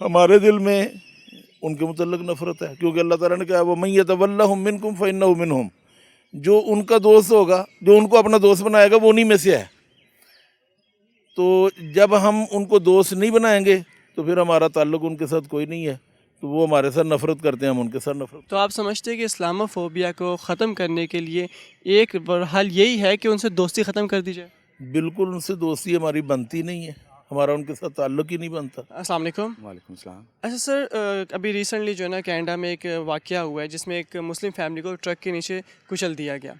ہمارے دل میں ان کے متعلق نفرت ہے، کیونکہ اللہ تعالیٰ نے کہا وَمَن يَتَوَلَّهُم مِّنكُمْ فَإِنَّهُ مِنْهُمْ، جو ان کا دوست ہوگا، جو ان کو اپنا دوست بنائے گا وہ انہی میں سے ہے۔ تو جب ہم ان کو دوست نہیں بنائیں گے تو پھر ہمارا تعلق ان کے ساتھ کوئی نہیں ہے، تو وہ ہمارے ساتھ نفرت کرتے ہیں، ہم ان کے ساتھ نفرت۔ تو آپ سمجھتے ہیں کہ اسلامو فوبیا کو ختم کرنے کے لیے ایک حل یہی ہے کہ ان سے دوستی ختم کر دی جائے؟ بالکل ان سے دوستی ہماری بنتی نہیں ہے، ہمارا ان کے ساتھ تعلق ہی نہیں بنتا۔ السلام علیکم۔ وعلیکم السلام۔ اچھا سر، ابھی ریسنٹلی جو ہے نا کینیڈا میں ایک واقعہ ہوا ہے جس میں ایک مسلم فیملی کو ٹرک کے نیچے کچل دیا گیا۔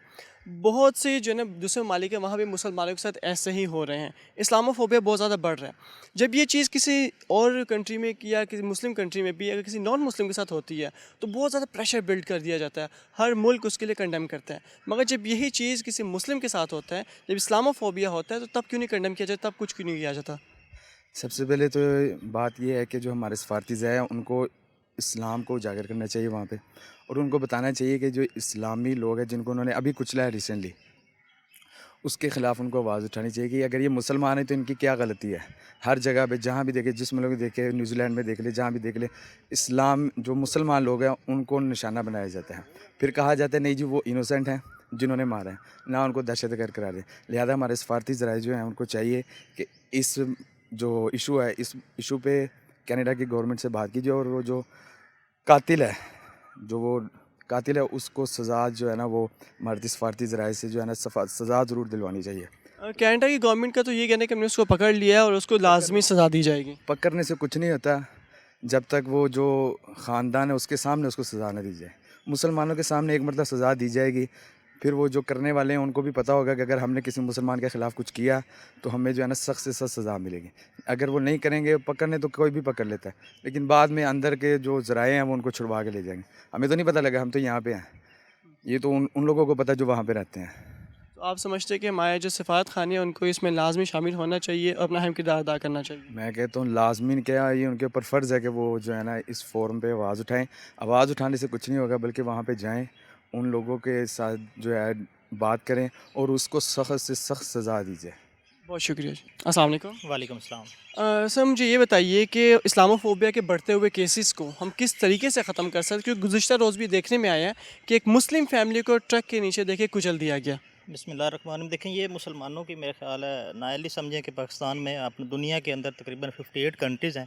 بہت سی جو ہے نا دوسرے ممالک ہیں وہاں بھی مسلمانوں کے ساتھ ایسے ہی ہو رہے ہیں، اسلامو فوبیا بہت زیادہ بڑھ رہا ہے۔ جب یہ چیز کسی اور کنٹری میں یا کسی مسلم کنٹری میں بھی اگر کسی نان مسلم کے ساتھ ہوتی ہے تو بہت زیادہ پریشر بلڈ کر دیا جاتا ہے، ہر ملک اس کے لیے کنڈیم کرتا ہے۔ مگر جب یہی چیز کسی مسلم کے ساتھ ہوتا ہے، جب اسلامو فوبیا ہوتا ہے تو تب کیوں نہیں کنڈیم کیا جاتا، تب کچھ کیوں نہیں کیا جاتا؟ سب سے پہلے تو بات یہ ہے کہ جو ہمارے سفارتیز ہیں ان کو اسلام کو اجاگر کرنا چاہیے وہاں پہ، اور ان کو بتانا چاہیے کہ جو اسلامی لوگ ہیں جن کو انہوں نے ابھی کچلا ہے ریسنٹلی، اس کے خلاف ان کو آواز اٹھانی چاہیے کہ اگر یہ مسلمان ہیں تو ان کی کیا غلطی ہے۔ ہر جگہ پہ جہاں بھی دیکھے، جس ملک میں دیکھے، نیوزی لینڈ میں دیکھ لے، جہاں بھی دیکھ لے، اسلام جو مسلمان لوگ ہیں ان کو نشانہ بنایا جاتا ہے، پھر کہا جاتا ہے نہیں جی وہ انوسینٹ ہیں جنہوں نے مارا ہے، نہ ان کو دہشت گرد قرار دیں۔ لہٰذا ہمارے سفارتی ذرائع جو ہیں ان کو چاہیے کہ اس جو ایشو ہے اس ایشو پہ کینیڈا کی گورنمنٹ سے بات کیجیے، اور وہ جو قاتل ہے اس کو سزا جو ہے نا وہ ہمارے سفارتی ذرائع سے جو ہے نا سزا ضرور دلوانی چاہیے۔ کینیڈا کی گورنمنٹ کا تو یہ کہنا ہے کہ ہم نے اس کو پکڑ لیا ہے اور اس کو لازمی سزا دی جائے گی۔ پکڑنے سے کچھ نہیں ہوتا جب تک وہ جو خاندان ہے اس کے سامنے اس کو سزا نہ دی جائے۔ مسلمانوں کے سامنے ایک مرتبہ سزا دی جائے گی، پھر وہ جو کرنے والے ہیں ان کو بھی پتہ ہوگا کہ اگر ہم نے کسی مسلمان کے خلاف کچھ کیا تو ہمیں جو ہے نا سخت سے سخت سزا ملے گی۔ اگر وہ نہیں کریں گے پکڑنے تو کوئی بھی پکڑ لیتا ہے، لیکن بعد میں اندر کے جو ذرائع ہیں وہ ان کو چھڑوا کے لے جائیں گے۔ ہمیں تو نہیں پتہ لگا، ہم تو یہاں پہ ہیں، یہ تو ان لوگوں کو پتہ جو وہاں پہ رہتے ہیں۔ تو آپ سمجھتے ہیں کہ ہمارے جو سفارت خانے ہیں ان کو اس میں لازمی شامل ہونا چاہیے اور اپنا اہم کردار ادا کرنا چاہیے؟ میں کہتا ہوں لازمی کیا، یہ ان کے اوپر فرض ہے کہ وہ جو ہے نا اس فورم پہ آواز اٹھائیں۔ آواز اٹھانے سے کچھ نہیں ہوگا، بلکہ وہاں پہ جائیں، ان لوگوں کے ساتھ جو ہے بات کریں اور اس کو سخت سے سخت سزا دیجیے۔ بہت شکریہ جی۔ السلام علیکم۔ وعلیکم السلام۔ سر مجھے یہ بتائیے کہ اسلامو فوبیا کے بڑھتے ہوئے کیسز کو ہم کس طریقے سے ختم کر سکتے، کیونکہ گزشتہ روز بھی دیکھنے میں آیا ہے کہ ایک مسلم فیملی کو ٹرک کے نیچے دیکھے کچل دیا گیا۔ بسم اللہ الرحمن الرحیم۔ دیکھیں یہ مسلمانوں کی میرے خیال ہے نائلی سمجھیں کہ پاکستان میں اپنے دنیا کے اندر تقریباً 58 کنٹریز ہیں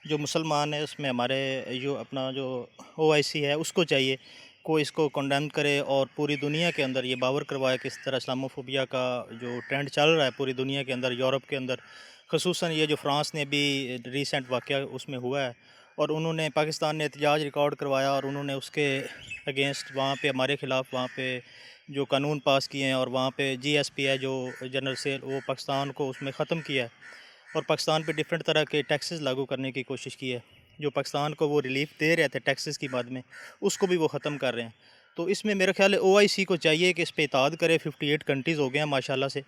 جو مسلمان ہیں، اس میں ہمارے جو اپنا جو OIC ہے اس کو چاہیے کوئی اس کو کنڈیم کرے اور پوری دنیا کے اندر یہ باور کروائے کہ اس طرح اسلامو فوبیا کا جو ٹرینڈ چل رہا ہے پوری دنیا کے اندر، یورپ کے اندر خصوصاً یہ جو فرانس نے بھی ریسنٹ واقعہ اس میں ہوا ہے، اور انہوں نے پاکستان نے احتجاج ریکارڈ کروایا اور انہوں نے اس کے اگینسٹ وہاں پہ ہمارے خلاف وہاں پہ جو قانون پاس کیے ہیں، اور وہاں پہ GSP ہے جو جنرل سیل، وہ پاکستان کو اس میں ختم کیا ہے، اور پاکستان پہ ڈفرینٹ طرح کے ٹیکسز لاگو کرنے کی کوشش کی ہے، جو پاکستان کو وہ ریلیف دے رہے تھے ٹیکسز کی بعد میں اس کو بھی وہ ختم کر رہے ہیں۔ تو اس میں میرا خیال ہے OIC کو چاہیے کہ اس پہ اطاعت کرے۔ 58 کنٹریز ہو گئے ہیں ماشاءاللہ سے،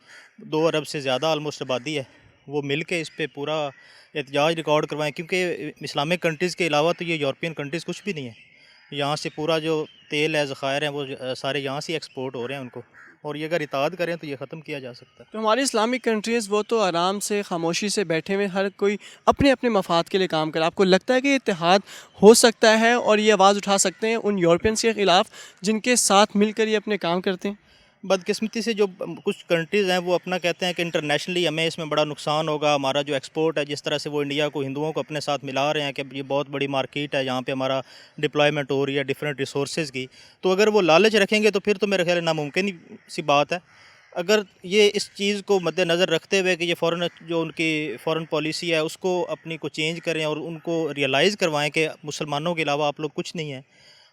2 ارب سے زیادہ آلموسٹ آبادی ہے، وہ مل کے اس پہ پورا احتجاج ریکارڈ کروائیں، کیونکہ اسلامک کنٹریز کے علاوہ تو یہ یورپین کنٹریز کچھ بھی نہیں ہے۔ یہاں سے پورا جو تیل ہے، ذخائر ہیں، وہ سارے یہاں سے ایکسپورٹ ہو رہے ہیں ان کو، اور یہ اگر اطاعت کریں تو یہ ختم کیا جا سکتا ہے۔ تو ہماری اسلامک کنٹریز وہ تو آرام سے خاموشی سے بیٹھے ہوئے، ہر کوئی اپنے اپنے مفاد کے لیے کام کرے۔ آپ کو لگتا ہے کہ اتحاد ہو سکتا ہے اور یہ آواز اٹھا سکتے ہیں ان یورپینس کے خلاف جن کے ساتھ مل کر یہ اپنے کام کرتے ہیں؟ بدقسمتی سے جو کچھ کنٹریز ہیں وہ اپنا کہتے ہیں کہ انٹرنیشنلی ہمیں اس میں بڑا نقصان ہوگا، ہمارا جو ایکسپورٹ ہے، جس طرح سے وہ انڈیا کو، ہندوؤں کو اپنے ساتھ ملا رہے ہیں کہ یہ بہت بڑی مارکیٹ ہے، یہاں پہ ہمارا ڈپلائمنٹ ہو رہی ہے ڈیفرنٹ ریسورسز کی، تو اگر وہ لالچ رکھیں گے تو پھر تو میرے خیال ناممکن ہی سی بات ہے۔ اگر یہ اس چیز کو مد نظر رکھتے ہوئے کہ یہ فورن جو ان کی فورن پالیسی ہے اس کو اپنی کو چینج کریں اور ان کو ریئلائز کروائیں کہ مسلمانوں کے علاوہ آپ لوگ کچھ نہیں ہیں،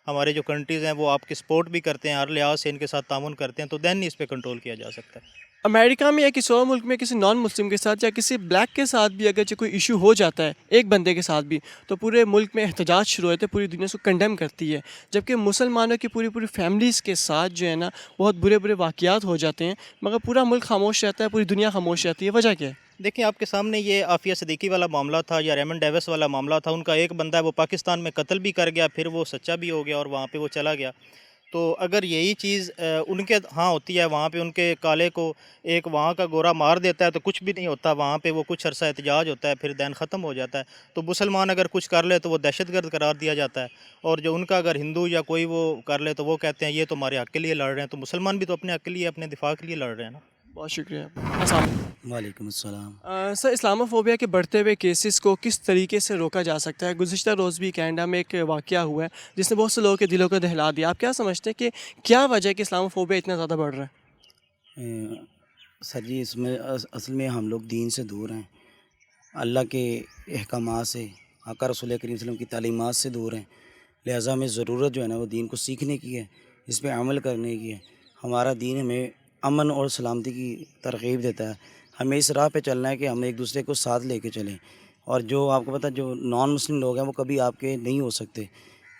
ہمارے جو کنٹریز ہیں وہ آپ کی سپورٹ بھی کرتے ہیں، ہر لحاظ سے ان کے ساتھ تعاون کرتے ہیں، تو دین اس پہ کنٹرول کیا جا سکتا ہے۔ امریکہ میں یا کسی اور ملک میں کسی نان مسلم کے ساتھ یا کسی بلیک کے ساتھ بھی اگر کوئی ایشو ہو جاتا ہے ایک بندے کے ساتھ بھی، تو پورے ملک میں احتجاج شروع ہوتے ہیں، پوری دنیا اس کو کنڈیم کرتی ہے، جبکہ مسلمانوں کی پوری فیملیز کے ساتھ جو ہے نا بہت برے واقعات ہو جاتے ہیں، مگر پورا ملک خاموش رہتا ہے، پوری دنیا خاموش رہتی ہے۔ وجہ کیا ہے؟ دیکھیں آپ کے سامنے یہ عافیہ صدیقی والا معاملہ تھا یا ریمن ڈیوس والا معاملہ تھا، ان کا ایک بندہ ہے وہ پاکستان میں قتل بھی کر گیا، پھر وہ سچا بھی ہو گیا اور وہاں پہ وہ چلا گیا۔ تو اگر یہی چیز ان کے ہاں ہوتی ہے، وہاں پہ ان کے کالے کو ایک وہاں کا گورا مار دیتا ہے تو کچھ بھی نہیں ہوتا، وہاں پہ وہ کچھ عرصہ احتجاج ہوتا ہے، پھر دین ختم ہو جاتا ہے. تو مسلمان اگر کچھ کر لے تو وہ دہشت گرد قرار دیا جاتا ہے، اور جو ان کا اگر ہندو یا کوئی وہ کر لے تو وہ کہتے ہیں یہ تو ہمارے حق کے لیے لڑ رہے ہیں. تو مسلمان بھی تو اپنے حق کے لیے، اپنے دفاع کے لیے لڑ رہے ہیں نا. بہت شکریہ. السلام علیکم. وعلیکم السلام. سر، اسلاموفوبیا کے بڑھتے ہوئے کیسز کو کس طریقے سے روکا جا سکتا ہے؟ گزشتہ روز بھی کینیڈا میں ایک واقعہ ہوا ہے جس نے بہت سے لوگوں کے دلوں کو دہلا دیا. آپ کیا سمجھتے ہیں کہ کیا وجہ ہے کہ اسلاموفوبیا اتنا زیادہ بڑھ رہا ہے؟ سر جی، اس میں اصل میں ہم لوگ دین سے دور ہیں، اللہ کے احکامات سے، آقا رسول کریم صلی اللہ علیہ وسلم کی تعلیمات سے دور ہیں. لہٰذا ہمیں ضرورت جو ہے نا وہ دین کو سیکھنے کی ہے، اس پہ عمل کرنے کی ہے. ہمارا دین ہمیں امن اور سلامتی کی ترغیب دیتا ہے. ہمیں اس راہ پہ چلنا ہے کہ ہم ایک دوسرے کو ساتھ لے کے چلیں. اور جو آپ کو پتہ جو نان مسلم لوگ ہیں وہ کبھی آپ کے نہیں ہو سکتے،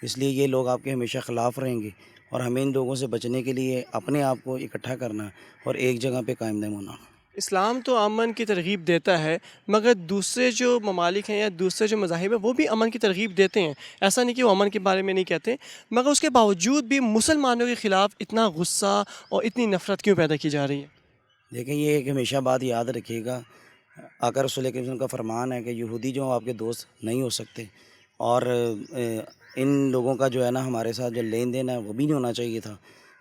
اس لیے یہ لوگ آپ کے ہمیشہ خلاف رہیں گے. اور ہمیں ان لوگوں سے بچنے کے لیے اپنے آپ کو اکٹھا کرنا اور ایک جگہ پہ قائم دائم ہونا. اسلام تو امن کی ترغیب دیتا ہے، مگر دوسرے جو ممالک ہیں یا دوسرے جو مذاہب ہیں وہ بھی امن کی ترغیب دیتے ہیں. ایسا نہیں کہ وہ امن کے بارے میں نہیں کہتے، مگر اس کے باوجود بھی مسلمانوں کے خلاف اتنا غصہ اور اتنی نفرت کیوں پیدا کی جا رہی ہے؟ دیکھیں، یہ ایک ہمیشہ بات یاد رکھیے گا، آقا رسول کریم صلی اللہ علیہ وسلم کا فرمان ہے کہ یہودی جو آپ کے دوست نہیں ہو سکتے، اور ان لوگوں کا جو ہے نا ہمارے ساتھ جو لین دین ہے وہ بھی نہیں ہونا چاہیے تھا.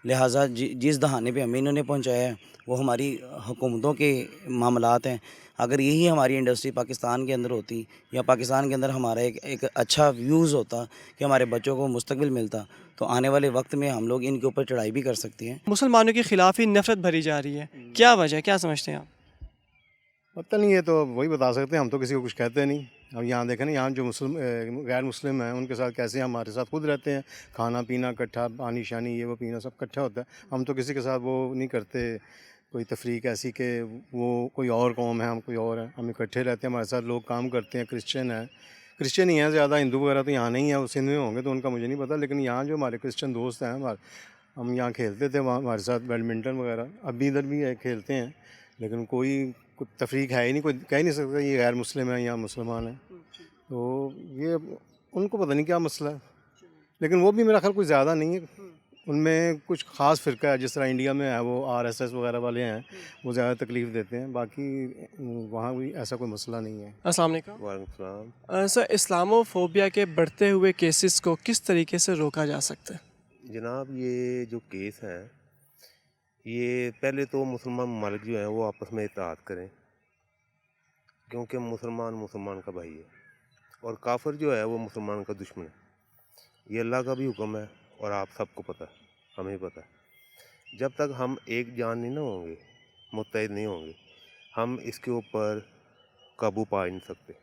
لہٰذا جس دہانے پہ ہمیں انہوں نے پہنچایا ہے وہ ہماری حکومتوں کے معاملات ہیں. اگر یہی ہماری انڈسٹری پاکستان کے اندر ہوتی یا پاکستان کے اندر ہمارا ایک اچھا ویوز ہوتا کہ ہمارے بچوں کو مستقبل ملتا، تو آنے والے وقت میں ہم لوگ ان کے اوپر چڑھائی بھی کر سکتے ہیں. مسلمانوں کے خلاف ہی نفرت بھری جا رہی ہے، کیا وجہ ہے؟ کیا سمجھتے ہیں آپ؟ پتہ نہیں، ہے تو وہی بتا سکتے ہیں، ہم تو کسی کو کچھ کہتے نہیں. اب یہاں دیکھیں نا، یہاں جو غیر مسلم ہیں ان کے ساتھ کیسے ہمارے ساتھ خود رہتے ہیں، کھانا پینا اکٹھا، پانی شانی یہ وہ پینا سب اکٹھا ہوتا ہے. ہم تو کسی کے ساتھ وہ نہیں کرتے کوئی تفریق ایسی کہ وہ کوئی اور قوم ہے ہم کوئی اور ہیں. ہم اکٹھے رہتے ہیں، ہمارے ساتھ لوگ کام کرتے ہیں. کرسچن ہی ہیں زیادہ، ہندو وغیرہ تو یہاں نہیں ہیں. وہ سندھ میں ہوں گے تو ان کا مجھے نہیں پتہ، لیکن یہاں جو ہمارے کرسچن دوست ہیں ہم یہاں کھیلتے تھے وہاں ہمارے ساتھ بیڈمنٹن وغیرہ، ابھی ادھر بھی کھیلتے ہیں. لیکن کوئی تفریق ہے ہی نہیں، کوئی کہہ نہیں سکتا یہ غیر مسلم ہے یا مسلمان ہیں. تو یہ ان کو پتہ نہیں کیا مسئلہ ہے، لیکن وہ بھی میرا خیال کوئی زیادہ نہیں ہے. ان میں کچھ خاص فرقہ ہے، جس طرح انڈیا میں ہے وہ RSS وغیرہ والے ہیں، وہ زیادہ تکلیف دیتے ہیں. باقی وہاں بھی ایسا کوئی مسئلہ نہیں ہے. السلام علیکم. وعلیکم السلام. سر، اسلاموفوبیا کے بڑھتے ہوئے کیسز کو کس طریقے سے روکا جا سکتا ہے؟ جناب، یہ جو کیس ہیں یہ پہلے تو مسلمان ممالک جو ہیں وہ آپس میں اتحاد کریں، کیونکہ مسلمان کا بھائی ہے، اور کافر جو ہے وہ مسلمان کا دشمن ہے. یہ اللہ کا بھی حکم ہے اور آپ سب کو پتہ ہے، ہمیں پتہ ہے. جب تک ہم ایک جان نہیں نہ ہوں گے، متحد نہیں ہوں گے، ہم اس کے اوپر قابو پا نہیں سکتے.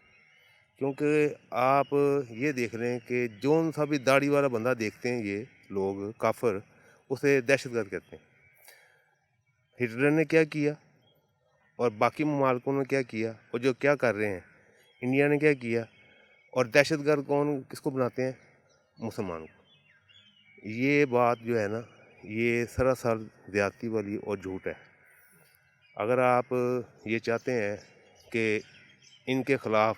کیونکہ آپ یہ دیکھ لیں کہ جو سا بھی داڑھی والا بندہ دیکھتے ہیں یہ لوگ کافر، اسے دہشت گرد کہتے ہیں. ہٹلر نے کیا کیا اور باقی ممالکوں نے کیا کیا، اور جو کیا کر رہے ہیں انڈیا نے کیا کیا، اور دہشت گرد کس کو بناتے ہیں؟ مسلمان کو. یہ بات جو ہے نا یہ سراسر زیادتی والی اور جھوٹ ہے. اگر آپ یہ چاہتے ہیں کہ ان کے خلاف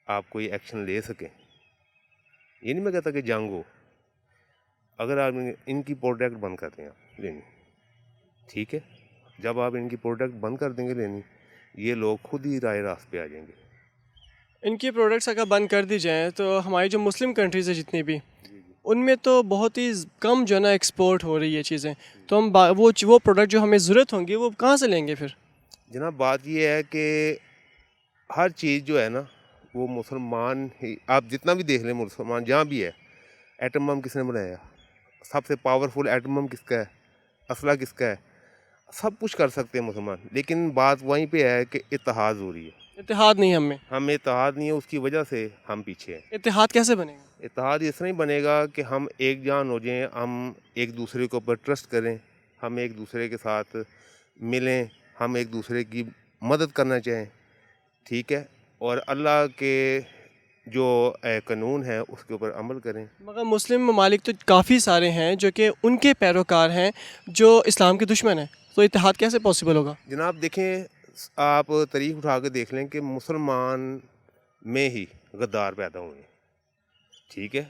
آپ کوئی ایکشن لے سکیں، یہ نہیں میں کہتا کہ جنگ ہو، اگر آپ ان کی پروڈکٹ بند کر دیں آپ لینی، ٹھیک ہے، جب آپ ان کی پروڈکٹ بند کر دیں گے لینی، یہ لوگ خود ہی رائے راست پہ آ جائیں گے. ان کی پروڈکٹس اگر بند کر دی جائیں تو ہماری جو مسلم کنٹریز ہیں جتنی بھی، ان میں تو بہت ہی کم جو ہے نا ایکسپورٹ ہو رہی ہے چیزیں، تو ہم وہ پروڈکٹ جو ہمیں ضرورت ہوں گی وہ کہاں سے لیں گے پھر؟ جناب، بات یہ ہے کہ ہر چیز جو ہے نا وہ مسلمان ہی، آپ جتنا بھی دیکھ لیں مسلمان جہاں بھی ہے، ایٹم بم کس نے بنایا؟ سب سے پاورفل ایٹم بم کس کا ہے؟ اسلحہ کس کا ہے؟ سب کچھ کر سکتے ہیں مسلمان، لیکن بات وہیں پہ ہے کہ اتحاد ضروری ہے. اتحاد نہیں ہم اتحاد نہیں ہے، اس کی وجہ سے ہم پیچھے ہیں. اتحاد کیسے بنے گا؟ اتحاد اس طرح ہی بنے گا کہ ہم ایک جان ہو جائیں، ہم ایک دوسرے کے اوپر ٹرسٹ کریں، ہم ایک دوسرے کے ساتھ ملیں، ہم ایک دوسرے کی مدد کرنا چاہیں، ٹھیک ہے، اور اللہ کے جو قانون ہے اس کے اوپر عمل کریں. مگر مسلم ممالک تو کافی سارے ہیں جو کہ ان کے پیروکار ہیں جو اسلام کے دشمن ہیں، تو اتحاد کیسے پاسبل ہوگا؟ جناب دیکھیں، آپ تاریخ اٹھا کے دیکھ لیں کہ مسلمان میں ہی غدار پیدا ہوئے ہیں، ٹھیک ہے.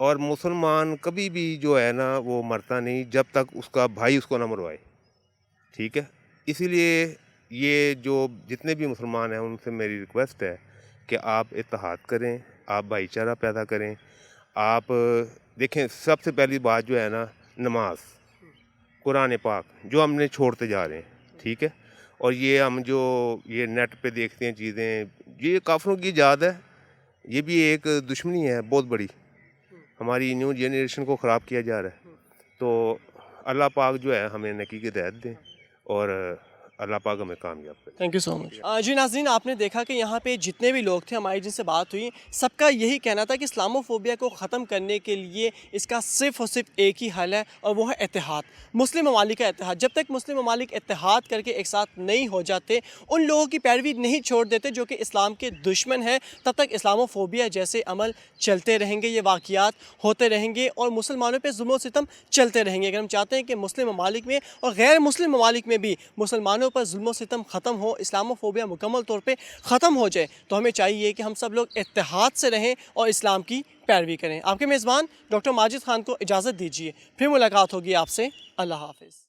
اور مسلمان کبھی بھی جو ہے نا وہ مرتا نہیں جب تک اس کا بھائی اس کو نہ مروائے، ٹھیک ہے. اسی لیے یہ جو جتنے بھی مسلمان ہیں ان سے میری ریکویسٹ ہے کہ آپ اتحاد کریں، آپ بھائی چارہ پیدا کریں. آپ دیکھیں سب سے پہلی بات جو ہے نا نماز، قرآن پاک جو ہم نے چھوڑتے جا رہے ہیں، ٹھیک ہے. اور یہ ہم جو یہ نیٹ پہ دیکھتے ہیں چیزیں، یہ کافروں کی ایجاد ہے، یہ بھی ایک دشمنی ہے بہت بڑی، ہماری نیو جنریشن کو خراب کیا جا رہا ہے. تو اللہ پاک جو ہے ہمیں نقی کی ہدایت دیں اور اللہ پاک ہمیں کامیاب کرے. تھینک یو سو مچ. جی ناظرین، آپ نے دیکھا کہ یہاں پہ جتنے بھی لوگ تھے ہماری جن سے بات ہوئی، سب کا یہی کہنا تھا کہ اسلاموفوبیا کو ختم کرنے کے لیے اس کا صرف اور صرف ایک ہی حل ہے، اور وہ ہے اتحاد، مسلم ممالک کا اتحاد. جب تک مسلم ممالک اتحاد کر کے ایک ساتھ نہیں ہو جاتے، ان لوگوں کی پیروی نہیں چھوڑ دیتے جو کہ اسلام کے دشمن ہیں، تب تک اسلاموفوبیا جیسے عمل چلتے رہیں گے، یہ واقعات ہوتے رہیں گے اور مسلمانوں پہ ظلم و ستم چلتے رہیں گے. اگر ہم چاہتے ہیں کہ مسلم ممالک میں اور غیر مسلم ممالک میں بھی مسلمانوں پر ظلم و ستم ختم ہو، اسلاموفوبیا مکمل طور پہ ختم ہو جائے، تو ہمیں چاہیے کہ ہم سب لوگ اتحاد سے رہیں اور اسلام کی پیروی کریں. آپ کے میزبان ڈاکٹر ماجد خان کو اجازت دیجیے، پھر ملاقات ہوگی آپ سے. اللہ حافظ.